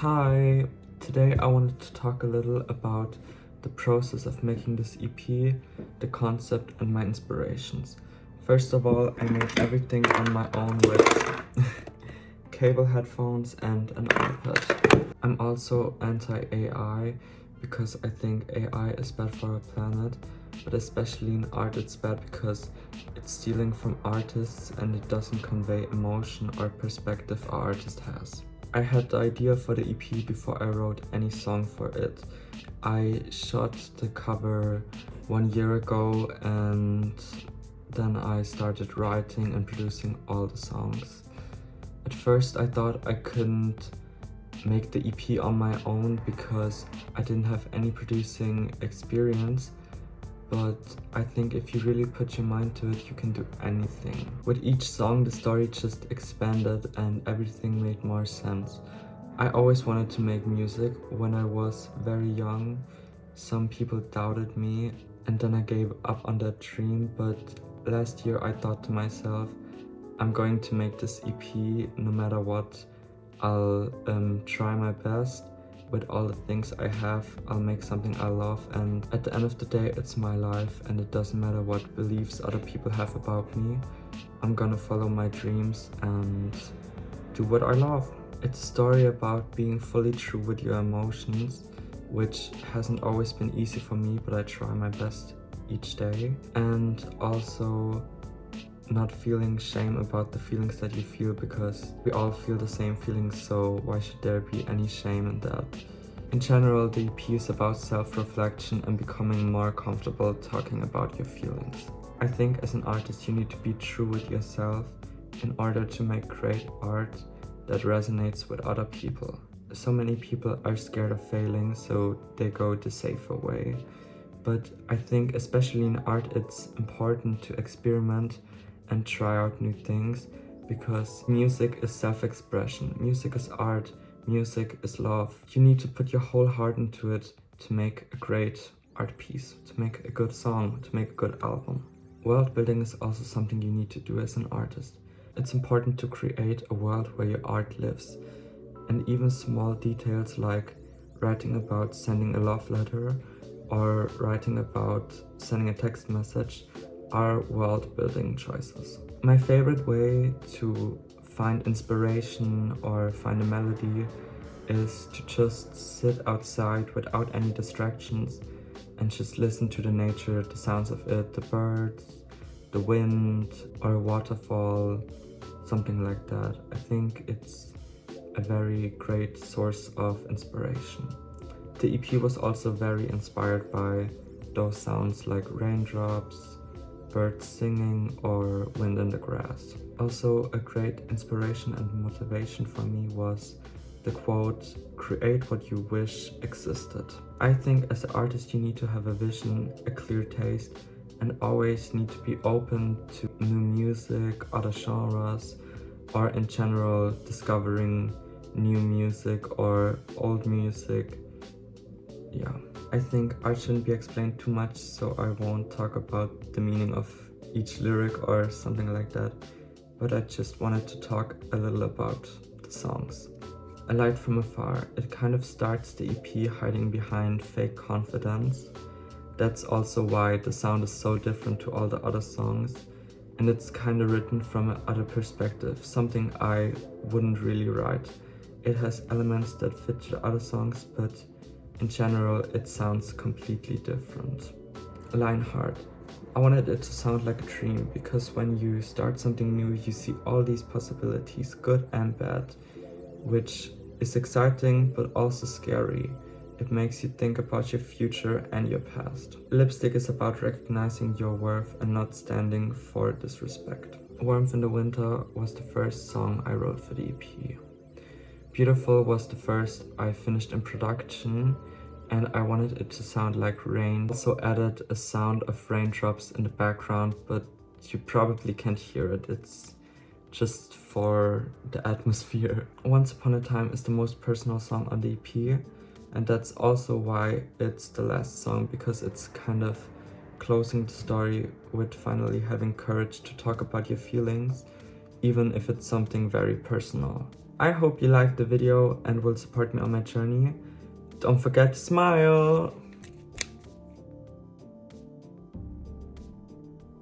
Hi, today I wanted to talk a little about the process of making this EP, the concept, and my inspirations. First of all, I made everything on my own with cable headphones and an iPad. I'm also anti-AI because I think AI is bad for our planet, but especially in art it's bad because it's stealing from artists and it doesn't convey emotion or perspective our artist has. I had the idea for the EP before I wrote any song for it. I shot the cover 1 year ago and then I started writing and producing all the songs. At first I thought I couldn't make the EP on my own because I didn't have any producing experience, but I think if you really put your mind to it, you can do anything. With each song, the story just expanded and everything made more sense. I always wanted to make music. When I was very young, some people doubted me and then I gave up on that dream, but last year I thought to myself, I'm going to make this EP no matter what. I'll try my best. With all the things I have, I'll make something I love, and at the end of the day, it's my life and it doesn't matter what beliefs other people have about me. I'm gonna follow my dreams and do what I love. It's a story about being fully true with your emotions, which hasn't always been easy for me, but I try my best each day. And also not feeling shame about the feelings that you feel, because we all feel the same feelings, so why should there be any shame in that? In general, the EP is about self-reflection and becoming more comfortable talking about your feelings. I think as an artist you need to be true with yourself in order to make great art that resonates with other people. So many people are scared of failing, so they go the safer way. But I think especially in art it's important to experiment and try out new things, because music is self-expression, music is art, music is love. You need to put your whole heart into it to make a great art piece, to make a good song, to make a good album. World building is also something you need to do as an artist. It's important to create a world where your art lives, and even small details like writing about sending a love letter or writing about sending a text message are world-building choices. My favorite way to find inspiration or find a melody is to just sit outside without any distractions and just listen to the nature, the sounds of it, the birds, the wind, or a waterfall, something like that. I think it's a very great source of inspiration. The EP was also very inspired by those sounds like raindrops, birds singing, or wind in the grass. Also, a great inspiration and motivation for me was the quote, "Create what you wish existed." I think as an artist you need to have a vision, a clear taste, and always need to be open to new music, other genres, or in general discovering new music or old music. Yeah. I think art shouldn't be explained too much, so I won't talk about the meaning of each lyric or something like that, but I just wanted to talk a little about the songs. A Light from Afar, it kind of starts the EP hiding behind fake confidence. That's also why the sound is so different to all the other songs, and it's kind of written from another perspective, something I wouldn't really write. It has elements that fit to the other songs, but in general, it sounds completely different. Lionheart. I wanted it to sound like a dream, because when you start something new, you see all these possibilities, good and bad, which is exciting but also scary. It makes you think about your future and your past. Lipstick is about recognizing your worth and not standing for disrespect. Warmth in the Winter was the first song I wrote for the EP. Beautiful was the first I finished in production, and I wanted it to sound like rain. Also added a sound of raindrops in the background, but you probably can't hear it. It's just for the atmosphere. Once Upon a Time is the most personal song on the EP, and that's also why it's the last song, because it's kind of closing the story with finally having courage to talk about your feelings, even if it's something very personal. I hope you liked the video and will support me on my journey. Don't forget to smile!